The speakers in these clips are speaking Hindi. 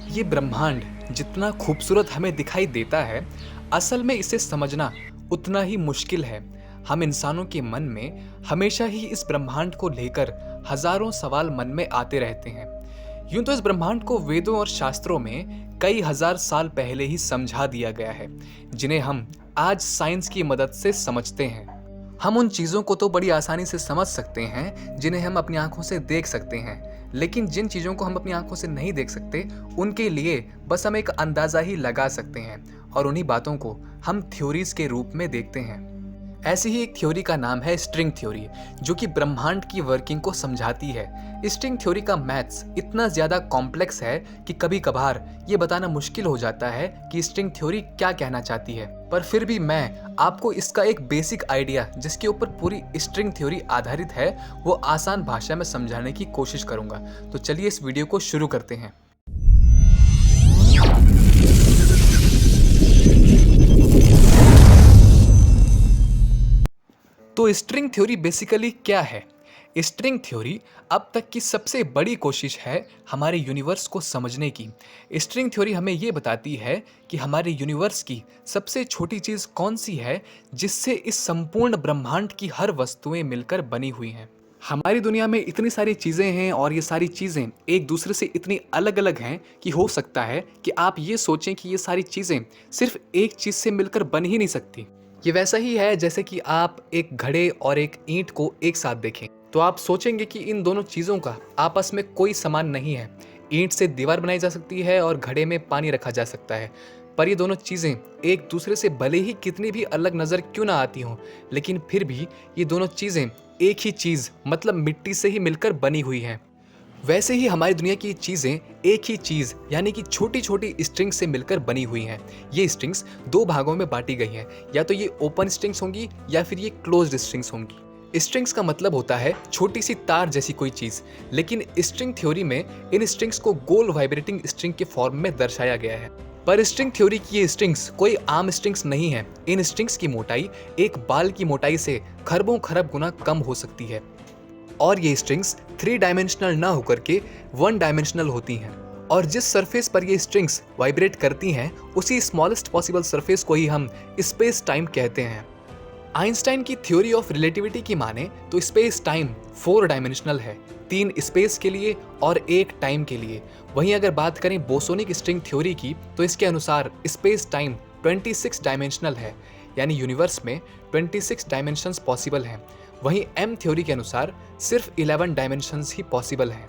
ये ब्रह्मांड जितना खूबसूरत हमें दिखाई देता है, असल में इसे समझना उतना ही मुश्किल है। हम इंसानों के मन में हमेशा ही इस ब्रह्मांड को लेकर हजारों सवाल मन में आते रहते हैं। यूं तो इस ब्रह्मांड को वेदों और शास्त्रों में कई हजार साल पहले ही समझा दिया गया है, जिन्हें हम आज साइंस की मदद से समझते हैं। हम उन चीज़ों को तो बड़ी आसानी से समझ सकते हैं जिन्हें हम अपनी आंखों से देख सकते हैं, लेकिन जिन चीज़ों को हम अपनी आंखों से नहीं देख सकते, उनके लिए बस हम एक अंदाज़ा ही लगा सकते हैं और उन्हीं बातों को हम थ्योरीज के रूप में देखते हैं। ऐसी ही एक थ्योरी का नाम है स्ट्रिंग थ्योरी, जो कि ब्रह्मांड की वर्किंग को समझाती है। स्ट्रिंग थ्योरी का मैथ्स इतना ज़्यादा कॉम्प्लेक्स है कि कभी कभार ये बताना मुश्किल हो जाता है कि स्ट्रिंग थ्योरी क्या कहना चाहती है, पर फिर भी मैं आपको इसका एक बेसिक आइडिया, जिसके ऊपर पूरी स्ट्रिंग थ्योरी आधारित है, वो आसान भाषा में समझाने की कोशिश करूंगा। तो चलिए इस वीडियो को शुरू करते हैं। तो स्ट्रिंग थ्योरी बेसिकली क्या है? स्ट्रिंग थ्योरी अब तक की सबसे बड़ी कोशिश है हमारे यूनिवर्स को समझने की। स्ट्रिंग थ्योरी हमें ये बताती है कि हमारे यूनिवर्स की सबसे छोटी चीज़ कौन सी है, जिससे इस संपूर्ण ब्रह्मांड की हर वस्तुएं मिलकर बनी हुई हैं। हमारी दुनिया में इतनी सारी चीज़ें हैं और ये सारी चीज़ें एक दूसरे से इतनी अलग अलग हैं कि हो सकता है कि आप ये सोचें कि ये सारी चीज़ें सिर्फ एक चीज़ से मिलकर बन ही नहीं सकती। ये वैसा ही है जैसे कि आप एक घड़े और एक ईंट को एक साथ देखें, तो आप सोचेंगे कि इन दोनों चीज़ों का आपस में कोई समान नहीं है। ईंट से दीवार बनाई जा सकती है और घड़े में पानी रखा जा सकता है, पर ये दोनों चीज़ें एक दूसरे से भले ही कितनी भी अलग नज़र क्यों ना आती हों, लेकिन फिर भी ये दोनों चीज़ें एक ही चीज़ मतलब मिट्टी से ही मिलकर बनी हुई हैं। वैसे ही हमारी दुनिया की चीज़ें एक ही चीज़ यानी कि छोटी छोटी स्ट्रिंग्स से मिलकर बनी हुई हैं। ये स्ट्रिंग्स दो भागों में बांटी गई हैं, या तो ये ओपन स्ट्रिंग्स होंगी या फिर ये क्लोज्ड स्ट्रिंग्स होंगी। स्ट्रिंग्स का मतलब होता है छोटी सी तार जैसी कोई चीज़, लेकिन स्ट्रिंग थ्योरी में इन स्ट्रिंग्स को गोल वाइब्रेटिंग स्ट्रिंग के फॉर्म में दर्शाया गया है। पर स्ट्रिंग थ्योरी की ये स्ट्रिंग्स कोई आम स्ट्रिंग्स नहीं है। इन स्ट्रिंग्स की मोटाई एक बाल की मोटाई से खरबों खरब गुना कम हो सकती है, और ये स्ट्रिंग्स 3 डायमेंशनल ना होकर के 1 डायमेंशनल होती हैं। और जिस सरफेस पर ये स्ट्रिंग्स वाइब्रेट करती हैं, उसी स्मॉलेस्ट पॉसिबल सरफेस को ही हम स्पेस टाइम कहते हैं। आइंस्टाइन की थ्योरी ऑफ रिलेटिविटी की माने तो स्पेस टाइम 4 डायमेंशनल है, 3 स्पेस के लिए और 1 टाइम के लिए। वहीं अगर बात करें बोसोनिक स्ट्रिंग थ्योरी की, तो इसके अनुसार स्पेस टाइम 26 डायमेंशनल है, यानी यूनिवर्स में 26 डायमेंशंस पॉसिबल हैं। वहीं एम थ्योरी के अनुसार सिर्फ 11 डायमेंशंस ही पॉसिबल हैं।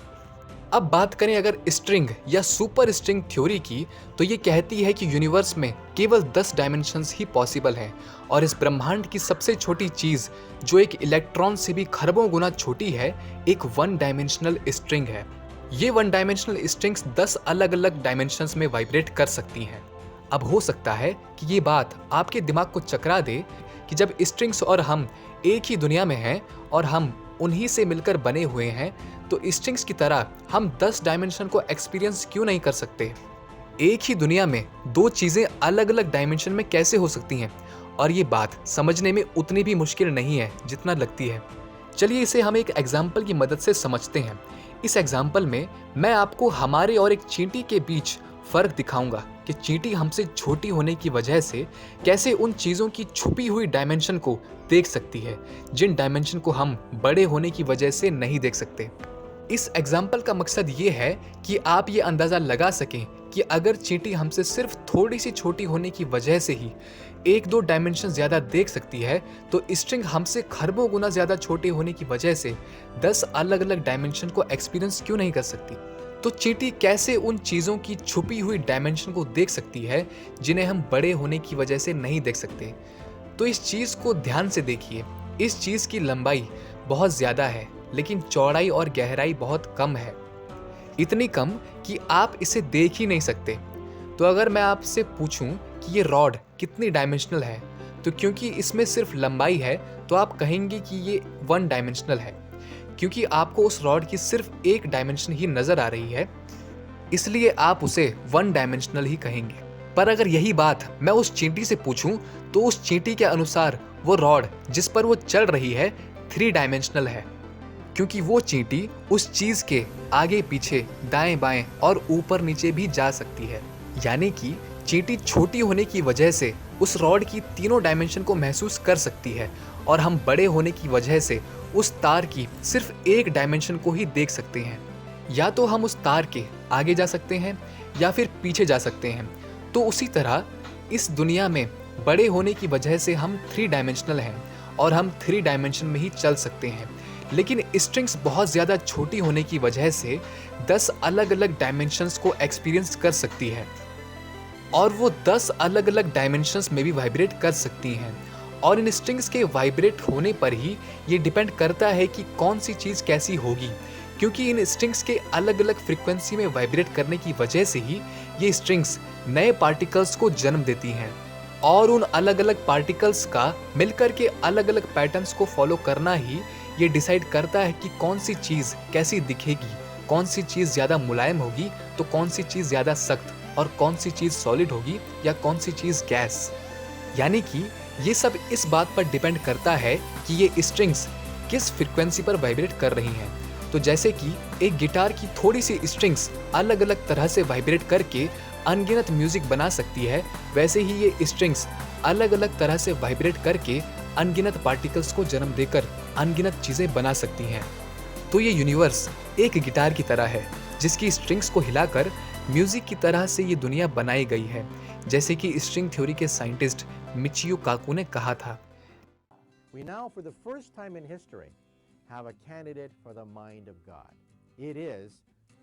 अब बात करें अगर स्ट्रिंग या सुपर स्ट्रिंग थ्योरी की, तो ये कहती है कि यूनिवर्स में केवल 10 डायमेंशंस ही पॉसिबल हैं, और इस ब्रह्मांड की सबसे छोटी चीज़, जो एक इलेक्ट्रॉन से भी खरबों गुना छोटी है, एक 1 डायमेंशनल स्ट्रिंग है। ये 1 डायमेंशनल स्ट्रिंग्स 10 अलग अलग डायमेंशंस में वाइब्रेट कर सकती हैं। अब हो सकता है कि ये बात आपके दिमाग को चकरा दे कि जब स्ट्रिंग्स और हम एक ही दुनिया में हैं और हम उन्हीं से मिलकर बने हुए हैं, तो स्ट्रिंग्स की तरह हम 10 डायमेंशन को एक्सपीरियंस क्यों नहीं कर सकते? एक ही दुनिया में दो चीज़ें अलग अलग डायमेंशन में कैसे हो सकती हैं? और ये बात समझने में उतनी भी मुश्किल नहीं है जितना लगती है। चलिए इसे हम एक एग्जाम्पल की मदद से समझते हैं। इस एग्जाम्पल में मैं आपको हमारे और एक चींटी के बीच फर्क दिखाऊंगा कि चींटी हमसे छोटी होने की वजह से कैसे उन चीज़ों की छुपी हुई डायमेंशन को देख सकती है, जिन डायमेंशन को हम बड़े होने की वजह से नहीं देख सकते। इस एग्जाम्पल का मकसद ये है कि आप ये अंदाज़ा लगा सकें कि अगर चींटी हमसे सिर्फ थोड़ी सी छोटी होने की वजह से ही 1-2 डायमेंशन ज़्यादा देख सकती है, तो स्ट्रिंग हमसे खरबों गुना ज़्यादा छोटे होने की वजह से 10 अलग अलग डायमेंशन को एक्सपीरियंस क्यों नहीं कर सकती? तो चींटी कैसे उन चीज़ों की छुपी हुई डायमेंशन को देख सकती है जिन्हें हम बड़े होने की वजह से नहीं देख सकते? तो इस चीज़ को ध्यान से देखिए। इस चीज़ की लंबाई बहुत ज़्यादा है, लेकिन चौड़ाई और गहराई बहुत कम है, इतनी कम कि आप इसे देख ही नहीं सकते। तो अगर मैं आपसे पूछूं कि ये रॉड कितनी डायमेंशनल है, तो क्योंकि इसमें सिर्फ लंबाई है, तो आप कहेंगे कि ये 1 डायमेंशनल है, क्योंकि आपको उस रॉड की सिर्फ एक डायमेंशन ही नज़र आ रही है, इसलिए आप उसे 1 डायमेंशनल ही कहेंगे। पर अगर यही बात मैं उस चींटी से पूछूं, तो उस चींटी के अनुसार वो रॉड जिस पर वो चल रही है 3 डायमेंशनल है। क्योंकि वो चींटी उस चीज के आगे पीछे, दाएं बाएं और ऊपर नीचे भी जा सकती है। यानी कि चींटी छोटी होने की वजह से उस रॉड की तीनों डायमेंशन को महसूस कर सकती है और हम बड़े होने की वजह से उस तार की सिर्फ एक डायमेंशन को ही देख सकते हैं। या तो हम उस तार के आगे जा सकते हैं या फिर पीछे जा सकते हैं। तो उसी तरह इस दुनिया में बड़े होने की वजह से हम 3 डायमेंशनल हैं और हम 3 डायमेंशन में ही चल सकते हैं। लेकिन स्ट्रिंग्स बहुत ज़्यादा छोटी होने की वजह से 10 अलग अलग डायमेंशंस को एक्सपीरियंस कर सकती है और वो 10 अलग अलग डायमेंशंस में भी वाइब्रेट कर सकती हैं। और इन स्ट्रिंग्स के वाइब्रेट होने पर ही ये डिपेंड करता है कि कौन सी चीज़ कैसी होगी, क्योंकि इन स्ट्रिंग्स के अलग अलग फ्रिक्वेंसी में वाइब्रेट करने की वजह से ही ये स्ट्रिंग्स नए पार्टिकल्स को जन्म देती हैं और उन अलग अलग पार्टिकल्स का मिलकर के अलग अलग पैटर्न्स को फॉलो करना ही ये डिसाइड करता है कि कौन सी चीज़ कैसी दिखेगी, कौन सी चीज़ ज़्यादा मुलायम होगी तो कौन सी चीज़ ज़्यादा सख्त, और कौन सी चीज़ सॉलिड होगी या कौन सी चीज़ गैस। यानी कि ये सब इस बात पर डिपेंड करता है कि ये स्ट्रिंग्स किस फ्रिक्वेंसी पर वाइब्रेट कर रही हैं। तो जैसे कि एक गिटार की थोड़ी सी स्ट्रिंग्स अलग अलग तरह से वाइब्रेट करके अनगिनत म्यूजिक बना सकती है, वैसे ही ये स्ट्रिंग्स अलग अलग तरह से वाइब्रेट करके अनगिनत पार्टिकल्स को जन्म देकर अनगिनत चीज़ें बना सकती हैं। तो ये यूनिवर्स एक गिटार की तरह है जिसकी स्ट्रिंग्स को हिलाकर म्यूजिक की तरह से ये दुनिया बनाई गई है, जैसे कि स्ट्रिंग थ्योरी के साइंटिस्ट मिचियो काकू ने कहा था। We now, for the first time in history, have a candidate for the mind of God. It is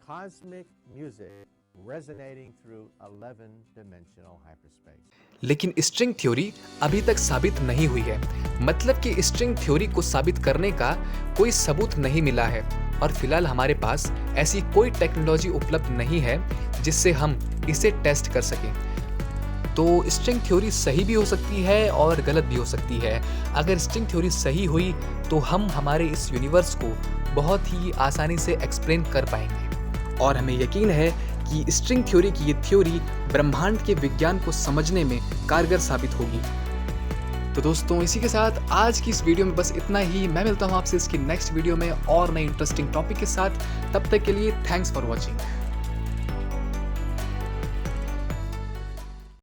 cosmic music resonating through 11-dimensional hyperspace. लेकिन स्ट्रिंग थ्योरी अभी तक साबित नहीं हुई है, मतलब कि स्ट्रिंग थ्योरी को साबित करने का कोई सबूत नहीं मिला है और फिलहाल हमारे पास ऐसी कोई टेक्नोलॉजी उपलब्ध नहीं है जिससे हम इसे टेस्ट कर सकें। तो स्ट्रिंग थ्योरी सही भी हो सकती है और गलत भी हो सकती है। अगर स्ट्रिंग थ्योरी सही हुई तो हम हमारे इस यूनिवर्स को बहुत ही आसानी से एक्सप्लेन कर पाएंगे और हमें यकीन है कि स्ट्रिंग थ्योरी की ये थ्योरी ब्रह्मांड के विज्ञान को समझने में कारगर साबित होगी। तो दोस्तों, इसी के साथ आज की इस वीडियो में बस इतना ही। मैं मिलता हूँ आपसे इसकी नेक्स्ट वीडियो में और नई इंटरेस्टिंग टॉपिक के साथ। तब तक के लिए थैंक्स फॉर वॉचिंग।